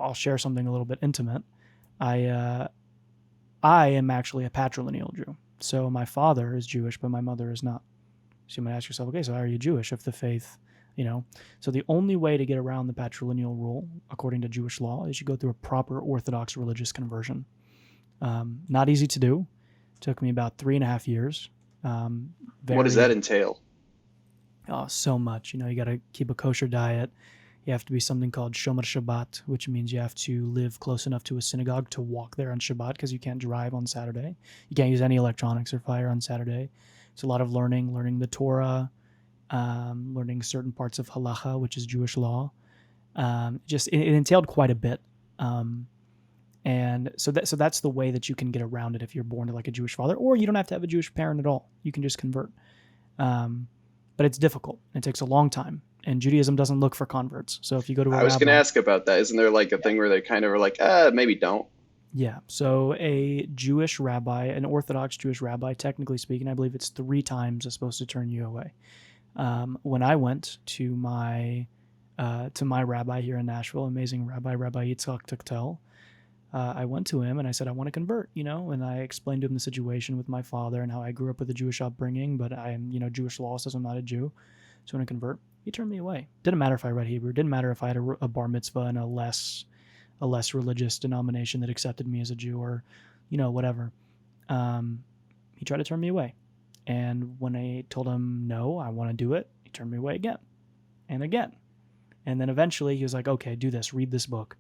I'll share something a little bit intimate. I am actually a patrilineal Jew. So my father is Jewish, but my mother is not. So you might ask yourself, okay, so how are you Jewish if the faith, you know? So the only way to get around the patrilineal rule, according to Jewish law, is you go through a proper Orthodox religious conversion. Not easy to do. Took me about 3.5 years. Um, What does that very, entail? so much. You know, you got to keep a kosher diet. You have to be something called Shomer Shabbat, which means you have to live close enough to a synagogue to walk there on Shabbat because you can't drive on Saturday. You can't use any electronics or fire on Saturday. It's a lot of learning the Torah, learning certain parts of halacha, which is Jewish law. It entailed quite a bit. Um, and so that's the way that you can get around it if you're born to like a Jewish father, or you don't have to have a Jewish parent at all. You can just convert. Um, but it's difficult. It takes a long time, and Judaism doesn't look for converts. So if you go to a I was going to rabbi, ask about that. Isn't there like a yeah, thing where they kind of are like, maybe don't? yeah. So a Jewish rabbi, an Orthodox Jewish rabbi, technically speaking, I believe it's 3 times is supposed to turn you away. When I went to my rabbi here in Nashville, amazing Rabbi Yitzhak Tuktel, I went to him and I said, I want to convert, and I explained to him the situation with my father and how I grew up with a Jewish upbringing, but I am, Jewish law says I'm not a Jew, so I want to convert. He turned me away. Didn't matter if I read Hebrew. Didn't matter if I had a bar mitzvah in a less religious denomination that accepted me as a Jew or, whatever. Um, he tried to turn me away. And when I told him, no, I want to do it, he turned me away again and again. And then eventually he was like, okay, do this, read this book.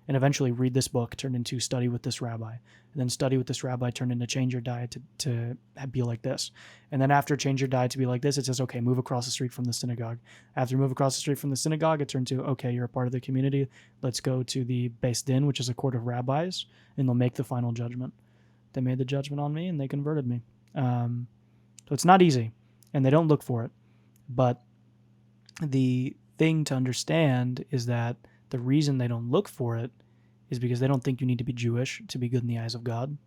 And eventually read this book turned into study with this rabbi. And then study with this rabbi turned into change your diet to be like this. And then after change your diet to be like this, it says, okay, move across the street from the synagogue. After you move across the street from the synagogue, it turned to, okay, you're a part of the community. Let's go to the Beis Din, which is a court of rabbis, and they'll make the final judgment. They made the judgment on me and they converted me. So it's not easy, and they don't look for it. But the thing to understand is that the reason they don't look for it is because they don't think you need to be Jewish to be good in the eyes of God.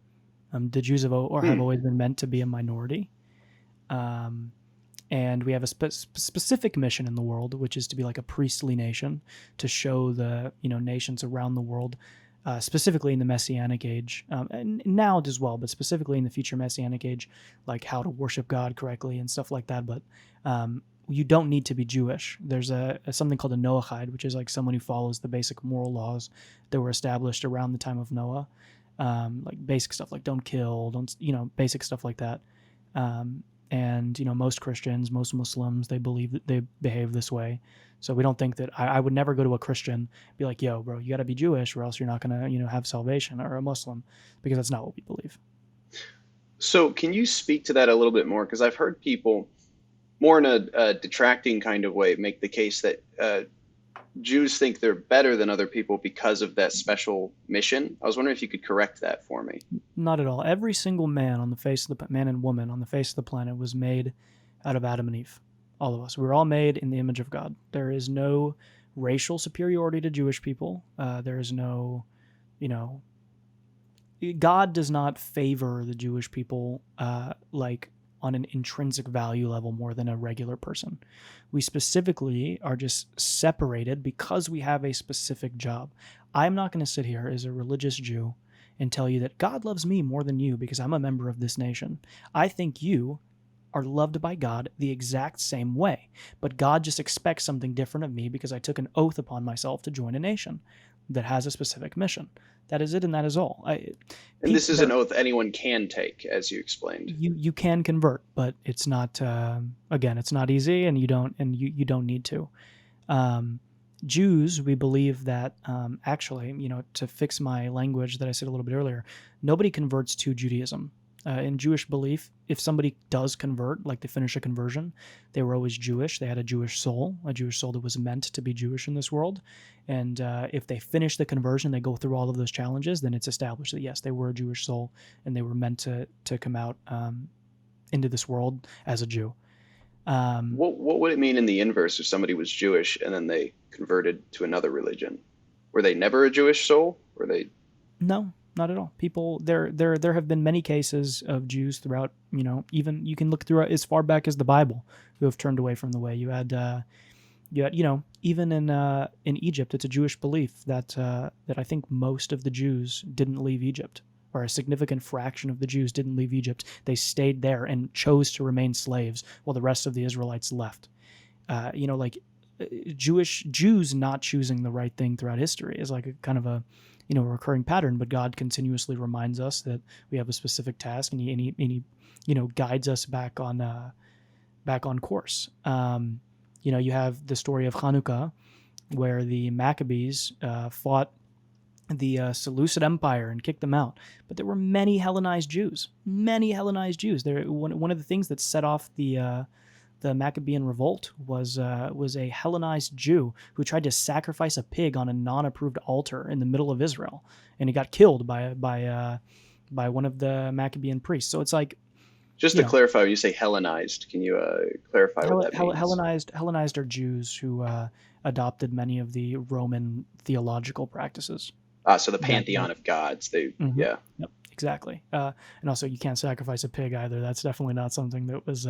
The Jews have Hmm. always been meant to be a minority. Um, and we have a specific mission in the world, which is to be like a priestly nation, to show the nations around the world, specifically in the Messianic age, and now as well, but specifically in the future Messianic age, like how to worship God correctly and stuff like that. But you don't need to be Jewish. There's something called a Noahide, which is like someone who follows the basic moral laws that were established around the time of Noah, like basic stuff like don't kill, don't basic stuff like that. And most Christians, most Muslims, they believe that they behave this way. So we don't think that I would never go to a Christian, be like, yo, bro, you got to be Jewish or else you're not gonna have salvation, or a Muslim, because that's not what we believe. So can you speak to that a little bit more? Because I've heard people more in a detracting kind of way make the case that Jews think they're better than other people because of that special mission. I was wondering if you could correct that for me. Not at all. Every single man and woman on the face of the planet was made out of Adam and Eve. All of us. We were all made in the image of God. There is no racial superiority to Jewish people. There is no, you know, God does not favor the Jewish people like on an intrinsic value level more than a regular person. We specifically are just separated because we have a specific job. I'm not going to sit here as a religious Jew and tell you that God loves me more than you because I'm a member of this nation. I think you are loved by God the exact same way, but God just expects something different of me because I took an oath upon myself to join a nation that has a specific mission. That is it, and that is all. And this is an There, oath anyone can take, as you explained. you can convert, but it's not. Again, it's not easy, and you don't need to. Um, Jews, we believe that actually, to fix my language that I said a little bit earlier, nobody converts to Judaism. In Jewish belief, if somebody does convert, like they finish a conversion, they were always Jewish. They had a Jewish soul that was meant to be Jewish in this world. And if they finish the conversion, they go through all of those challenges, then it's established that yes, they were a Jewish soul and they were meant to come out into this world as a Jew. Um, What would it mean in the inverse if somebody was Jewish and then they converted to another religion? Were they never a Jewish soul? Were they? No, not at all. People there have been many cases of Jews throughout, even you can look through as far back as the Bible who have turned away from the way. You had Yet, even in Egypt, it's a Jewish belief that I think most of the Jews didn't leave Egypt, or a significant fraction of the Jews didn't leave Egypt. They stayed there and chose to remain slaves while the rest of the Israelites left. Like Jews not choosing the right thing throughout history is like a kind of a recurring pattern. But God continuously reminds us that we have a specific task, and he guides us back on course. You have the story of Hanukkah, where the Maccabees fought the Seleucid Empire and kicked them out. But there were many Hellenized Jews. Many Hellenized Jews. One of the things that set off the Maccabean revolt was a Hellenized Jew who tried to sacrifice a pig on a non-approved altar in the middle of Israel, and he got killed by one of the Maccabean priests. So it's like, Just you to know, clarify, when you say Hellenized, can you clarify what that means? Hellenized are Jews who adopted many of the Roman theological practices. Ah, so the That, pantheon of gods. They, Mhm. yeah. Yep, exactly. And also, you can't sacrifice a pig either. That's definitely not something that was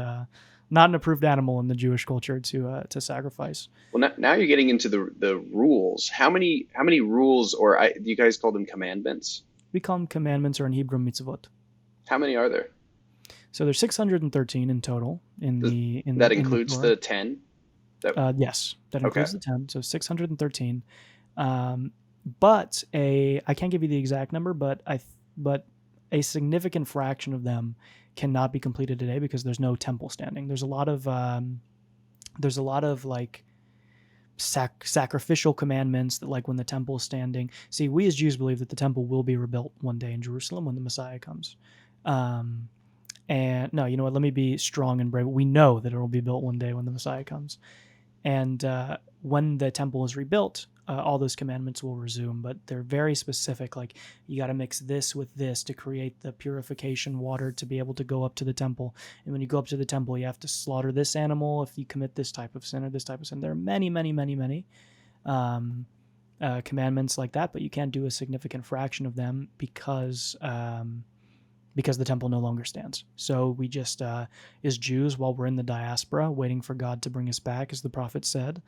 not an approved animal in the Jewish culture to sacrifice. Well, now you're getting into the rules. How many rules, or do you guys call them commandments? We call them commandments, or in Hebrew mitzvot. How many are there? So there's 613 in total in Does the that in the includes Torah. the 10? That Yes, that okay. includes the 10. So 613. Um, but I can't give you the exact number, but a significant fraction of them cannot be completed today because there's no temple standing. There's a lot of like sacrificial commandments that, like, when the temple is standing. See, we as Jews believe that the temple will be rebuilt one day in Jerusalem when the Messiah comes. Um, and no, you know what? Let me be strong and brave. We know that it will be built one day when the Messiah comes. And when the temple is rebuilt, all those commandments will resume, but they're very specific. Like, you got to mix this with this to create the purification water to be able to go up to the temple. And when you go up to the temple, you have to slaughter this animal if you commit this type of sin or this type of sin. There are many, many, many, many um, commandments like that, but you can't do a significant fraction of them because the temple no longer stands. So we just, as Jews, while we're in the diaspora, waiting for God to bring us back, as the prophet said,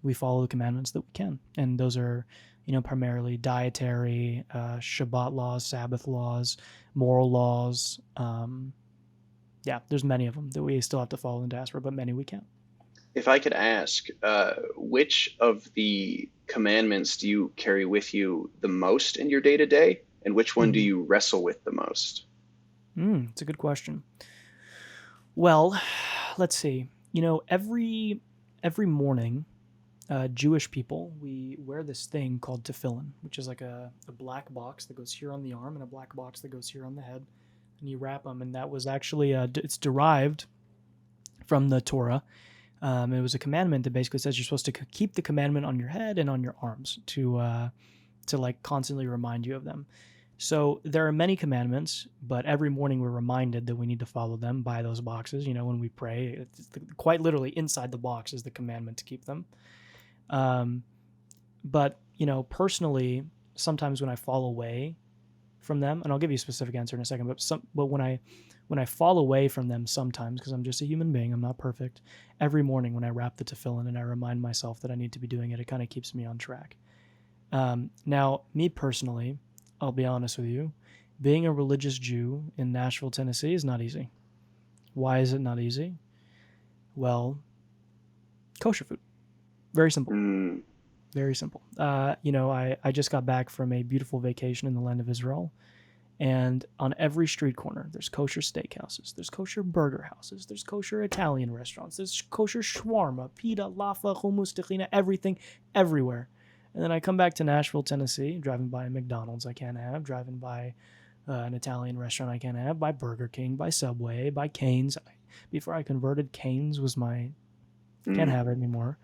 we follow the commandments that we can. And those are, primarily dietary, Shabbat laws, Sabbath laws, moral laws. Yeah, there's many of them that we still have to follow in the diaspora, but many we can't. If I could ask, which of the commandments do you carry with you the most in your day to day, and which one do Mm-hmm. you wrestle with the most? It's a good question. Well, let's see. Every morning, Jewish people, we wear this thing called tefillin, which is like a black box that goes here on the arm and a black box that goes here on the head, and you wrap them. And that was actually it's derived from the Torah. It was a commandment that basically says you're supposed to keep the commandment on your head and on your arms to like constantly remind you of them. So there are many commandments, but every morning we're reminded that we need to follow them by those boxes. When we pray, quite literally inside the box is the commandment to keep them. Um, but personally, sometimes when I fall away from them, and I'll give you a specific answer in a second, but when I fall away from them sometimes, because I'm just a human being, I'm not perfect. Every morning when I wrap the tefillin and I remind myself that I need to be doing it, it kind of keeps me on track. Now, me personally, I'll be honest with you, being a religious Jew in Nashville, Tennessee is not easy. Why is it not easy? Well, kosher food. Very simple. Mm, Very simple. I just got back from a beautiful vacation in the land of Israel. And on every street corner, there's kosher steakhouses, there's kosher burger houses, there's kosher Italian restaurants, there's kosher shawarma, pita, laffa, hummus, tahina, everything, everywhere. And then I come back to Nashville, Tennessee, driving by a McDonald's I can't have, driving by an Italian restaurant I can't have, by Burger King, by Subway, by Cane's. Before I converted, Cane's was my, can't mm. have it anymore.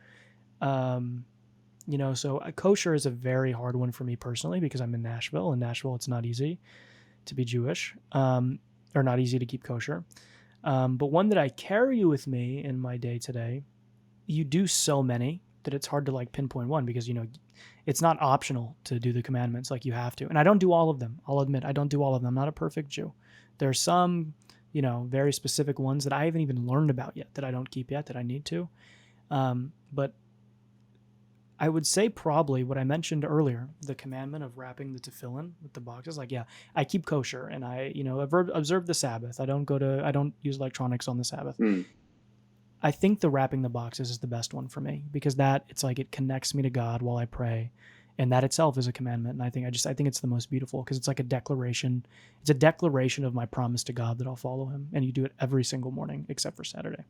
Um, so kosher is a very hard one for me personally because I'm in Nashville. In Nashville, it's not easy to be Jewish, or not easy to keep kosher. But one that I carry with me in my day today, you do so many that it's hard to like pinpoint one because, it's not optional to do the commandments. Like, you have to. And I don't do all of them. I'll admit, I don't do all of them. I'm not a perfect Jew. There are some, very specific ones that I haven't even learned about yet that I don't keep yet that I need to. But I would say probably what I mentioned earlier, the commandment of wrapping the tefillin with the boxes. Like, yeah, I keep kosher and I, observe the Sabbath. I don't use electronics on the Sabbath. Hmm. I think the wrapping the boxes is the best one for me because it's like it connects me to God while I pray. And that itself is a commandment. And I think it's the most beautiful because it's like a declaration. It's a declaration of my promise to God that I'll follow him. And you do it every single morning except for Saturday.